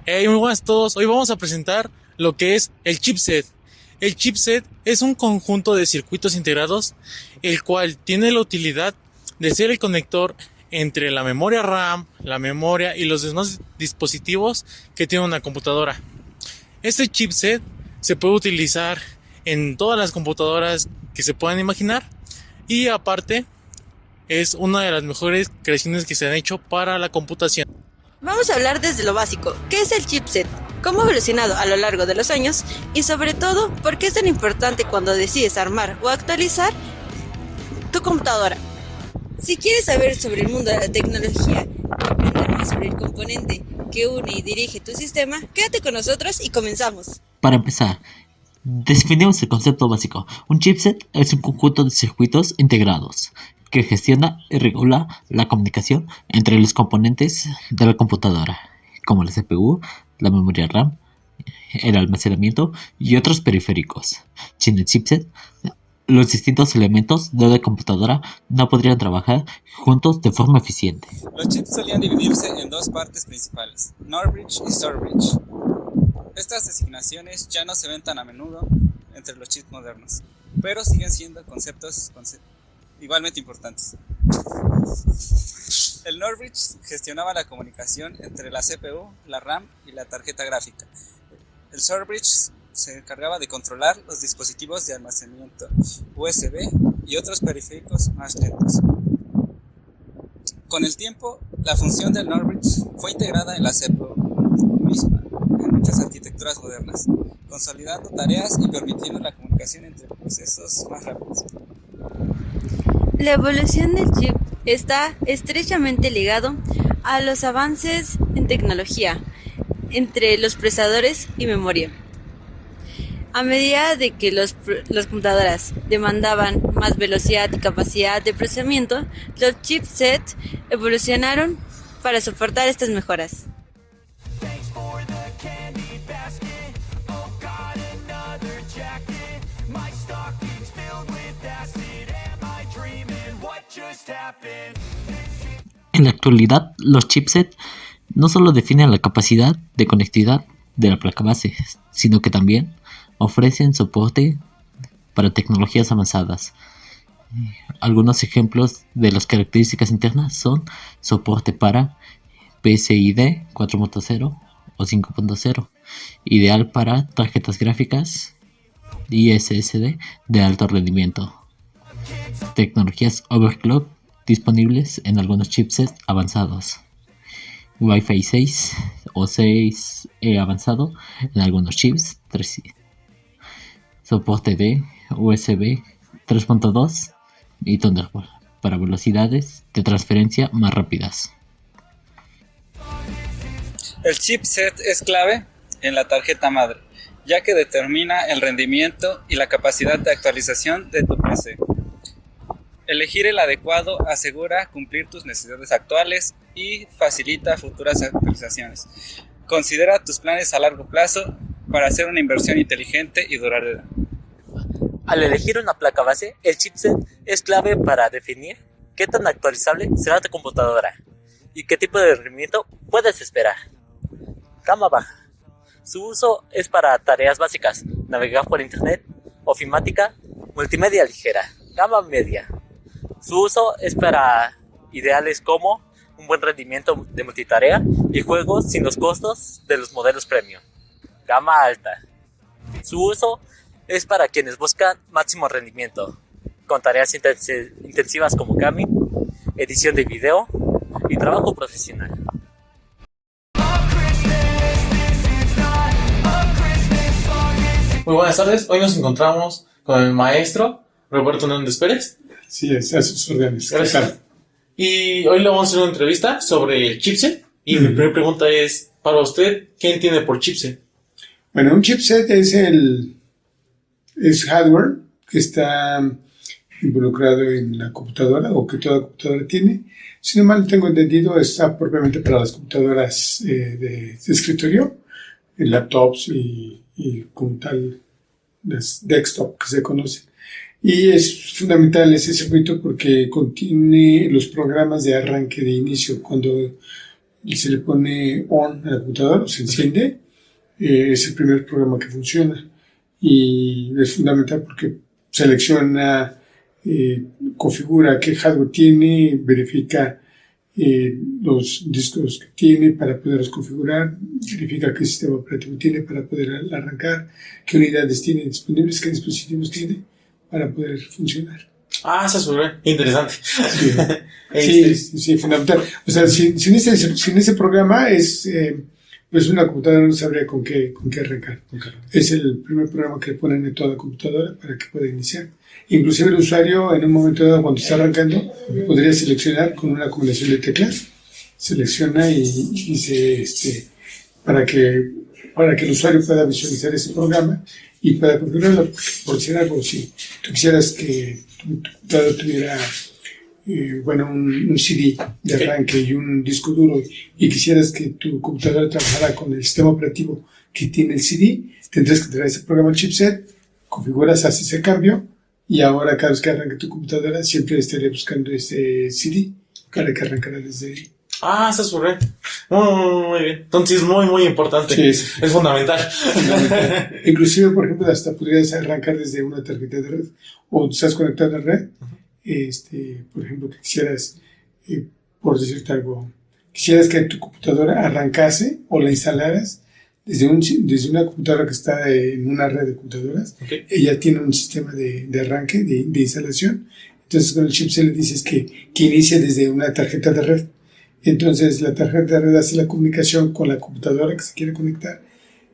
Hey, muy buenas a todos. Hoy vamos a presentar lo que es el chipset. El chipset es un conjunto de circuitos integrados, el cual tiene la utilidad de ser el conector entre la memoria RAM, la memoria y los demás dispositivos que tiene una computadora. Este chipset se puede utilizar en todas las computadoras que se puedan imaginar y aparte es una de las mejores creaciones que se han hecho para la computación. Vamos a hablar desde lo básico. ¿Qué es el chipset? ¿Cómo ha evolucionado a lo largo de los años? Y sobre todo, ¿por qué es tan importante cuando decides armar o actualizar tu computadora? Si quieres saber sobre el mundo de la tecnología y aprender más sobre el componente que une y dirige tu sistema, quédate con nosotros y comenzamos. Para empezar, definimos el concepto básico. Un chipset es un conjunto de circuitos integrados que gestiona y regula la comunicación entre los componentes de la computadora, como la CPU, la memoria RAM, el almacenamiento y otros periféricos. Sin el chipset, los distintos elementos de la computadora no podrían trabajar juntos de forma eficiente. Los chips solían dividirse en dos partes principales, NOR bridge y STORE bridge. Estas designaciones ya no se ven tan a menudo entre los chips modernos, pero siguen siendo conceptos igualmente importantes. El NOR bridge gestionaba la comunicación entre la CPU, la RAM y la tarjeta gráfica. El STORE bridge se encargaba de controlar los dispositivos de almacenamiento USB y otros periféricos más lentos. Con el tiempo, la función del NOR bridge fue integrada en la CPU misma en muchas arquitecturas modernas, consolidando tareas y permitiendo la comunicación entre procesos más rápidos. La evolución del chip está estrechamente ligado a los avances en tecnología entre los procesadores y memoria. A medida de que las computadoras demandaban más velocidad y capacidad de procesamiento, los chipsets evolucionaron para soportar estas mejoras. En la actualidad, los chipsets no solo definen la capacidad de conectividad de la placa base, sino que también ofrecen soporte para tecnologías avanzadas. Algunos ejemplos de las características internas son soporte para PCIe 4.0 o 5.0, ideal para tarjetas gráficas y SSD de alto rendimiento. Tecnologías overclock disponibles en algunos chipsets avanzados. Wi-Fi 6 o 6E avanzado en algunos chips. Soporte de USB 3.2 y Thunderbolt para velocidades de transferencia más rápidas. El chipset es clave en la tarjeta madre, ya que determina el rendimiento y la capacidad de actualización de tu PC. Elegir el adecuado asegura cumplir tus necesidades actuales y facilita futuras actualizaciones. Considera tus planes a largo plazo para hacer una inversión inteligente y duradera. Al elegir una placa base, el chipset es clave para definir qué tan actualizable será tu computadora y qué tipo de rendimiento puedes esperar. Gama baja. Su uso es para tareas básicas, navegar por internet, ofimática, multimedia ligera. Gama media. Su uso es para ideales como un buen rendimiento de multitarea y juegos sin los costos de los modelos premium. Gama alta. Su uso es para quienes buscan máximo rendimiento, con tareas intensivas como gaming, edición de video y trabajo profesional. Muy buenas tardes. Hoy nos encontramos con el maestro Roberto Hernández Pérez. Sí, es a sus órdenes. Gracias. Y hoy le vamos a hacer una entrevista sobre el chipset. Y mi primera pregunta es, para usted, ¿qué entiende por chipset? Bueno, un chipset es hardware que está involucrado en la computadora o que toda computadora tiene. Si no mal tengo entendido, está propiamente para las computadoras de escritorio, en laptops y como tal, las desktop que se conocen. Y es fundamental ese circuito porque contiene los programas de arranque de inicio. Cuando y se le pone on a la computadora, se enciende, es el primer programa que funciona. Y es fundamental porque selecciona, configura qué hardware tiene, verifica los discos que tiene para poderlos configurar, verifica qué sistema operativo tiene para poder arrancar, qué unidades tiene disponibles, qué dispositivos tiene para poder funcionar. Ah, eso es súper interesante. Sí, fundamental. O sea, sin ese programa pues una computadora no sabría con qué arrancar. Okay. Es el primer programa que le ponen en toda computadora para que pueda iniciar. Inclusive el usuario en un momento dado cuando está arrancando podría seleccionar con una combinación de teclas, selecciona y dice para que el usuario pueda visualizar ese programa y pueda configurarlo. Por decir algo, si tú quisieras que tu computadora tuviera un CD de arranque y un disco duro y quisieras que tu computadora trabajara con el sistema operativo que tiene el CD, tendrías que traer ese programa al chipset, configuras, haces el cambio y ahora cada vez que arranque tu computadora siempre estaré buscando ese CD para que arrancara desde ahí. Ah, está súper bien. Muy bien. Entonces es muy, muy importante. Sí, es fundamental. Inclusive, por ejemplo, hasta podrías arrancar desde una tarjeta de red o estás conectado a la red. Por ejemplo, que quisieras, por decirte algo, quisieras que tu computadora arrancase o la instalaras desde una computadora que está en una red de computadoras. Okay. Ella tiene un sistema de arranque, de instalación. Entonces, con el chip se le dices que inicie desde una tarjeta de red. Entonces, la tarjeta de red hace la comunicación con la computadora que se quiere conectar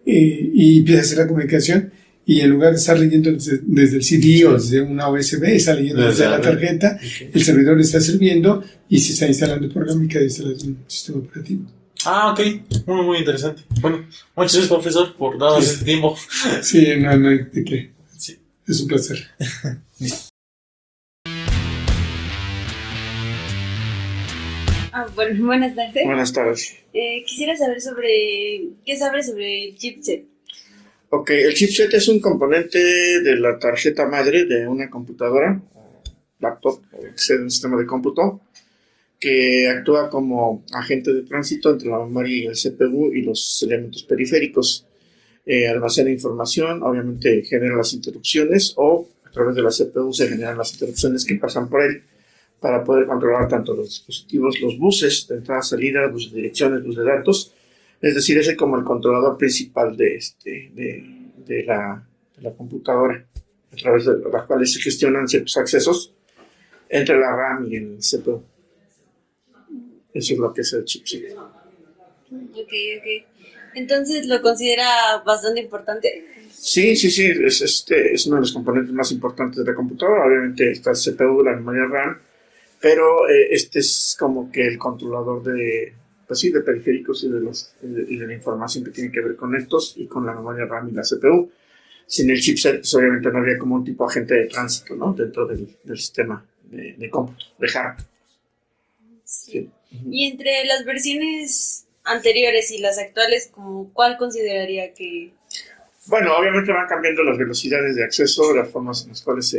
y empieza a hacer la comunicación. Y en lugar de estar leyendo desde el CD o desde una USB, está leyendo desde la tarjeta, okay. El servidor le está sirviendo y se está instalando el programa y queda instalado un sistema operativo. Ah, ok. Muy, muy interesante. Bueno, muchas gracias, profesor, por darnos este tiempo. Sí, no hay de qué. Sí. Es un placer. Bueno, buenas tardes. Buenas tardes. Quisiera saber qué sabes sobre el chipset. Ok, el chipset es un componente de la tarjeta madre de una computadora, laptop, o sea, un sistema de cómputo, que actúa como agente de tránsito entre la memoria y el CPU y los elementos periféricos. Almacena información, obviamente genera las interrupciones o a través de la CPU se generan las interrupciones que pasan por él para poder controlar tanto los dispositivos, los buses de entrada, salida, bus de direcciones, bus de datos. Es decir, es como el controlador principal de la computadora, a través de las cuales se gestionan ciertos accesos entre la RAM y el CPU. Eso es lo que es el chipset. Ok. Entonces, ¿lo considera bastante importante? Sí, es uno de los componentes más importantes de la computadora. Obviamente está el CPU, la memoria RAM, pero este es como que el controlador de periféricos y de la información que tiene que ver con estos y con la memoria RAM y la CPU. Sin el chipset, pues obviamente no habría como un tipo de agente de tránsito, ¿no? Dentro del sistema de cómputo, de hardware. Sí. Y entre las versiones anteriores y las actuales, ¿cuál consideraría que...? Bueno, obviamente van cambiando las velocidades de acceso, las formas en las cuales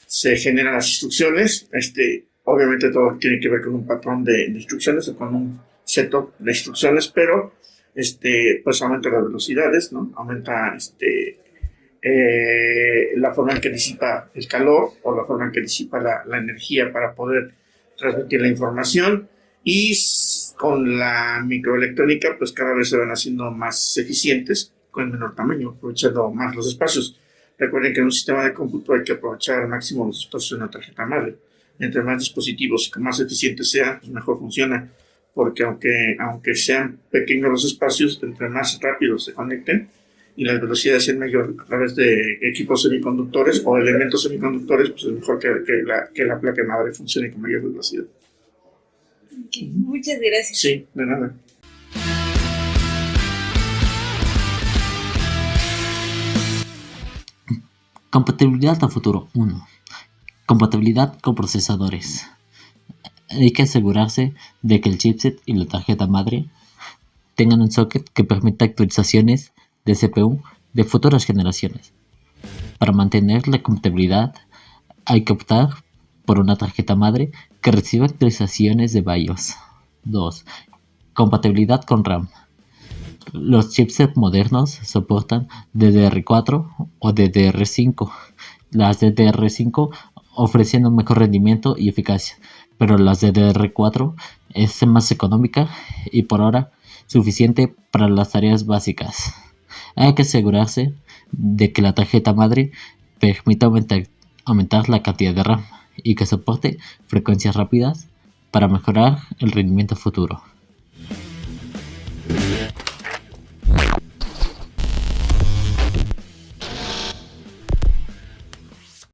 se generan las instrucciones. Obviamente todo tiene que ver con un patrón de instrucciones o con un setup de instrucciones, pero pues aumenta las velocidades, ¿no? Aumenta la forma en que disipa el calor o la forma en que disipa la energía para poder transmitir la información, y con la microelectrónica pues cada vez se van haciendo más eficientes con menor tamaño, aprovechando más los espacios. Recuerden que en un sistema de cómputo hay que aprovechar al máximo los espacios de una tarjeta madre. Entre más dispositivos y más eficientes sean, pues mejor funciona, porque aunque sean pequeños los espacios, entre más rápido se conecten y las velocidades sean mayor a través de equipos semiconductores o elementos semiconductores, pues es mejor que la placa madre funcione con mayor velocidad. Okay. Muchas gracias. Sí, de nada. Compatibilidad a futuro 1. Compatibilidad con procesadores. Hay que asegurarse de que el chipset y la tarjeta madre tengan un socket que permita actualizaciones de CPU de futuras generaciones. Para mantener la compatibilidad hay que optar por una tarjeta madre que reciba actualizaciones de BIOS. 2. Compatibilidad con RAM. Los chipsets modernos soportan DDR4 o DDR5. Las DDR5 ofrecen un mejor rendimiento y eficacia, pero las DDR4 es más económica y por ahora suficiente para las tareas básicas. Hay que asegurarse de que la tarjeta madre permita aumentar la cantidad de RAM y que soporte frecuencias rápidas para mejorar el rendimiento futuro.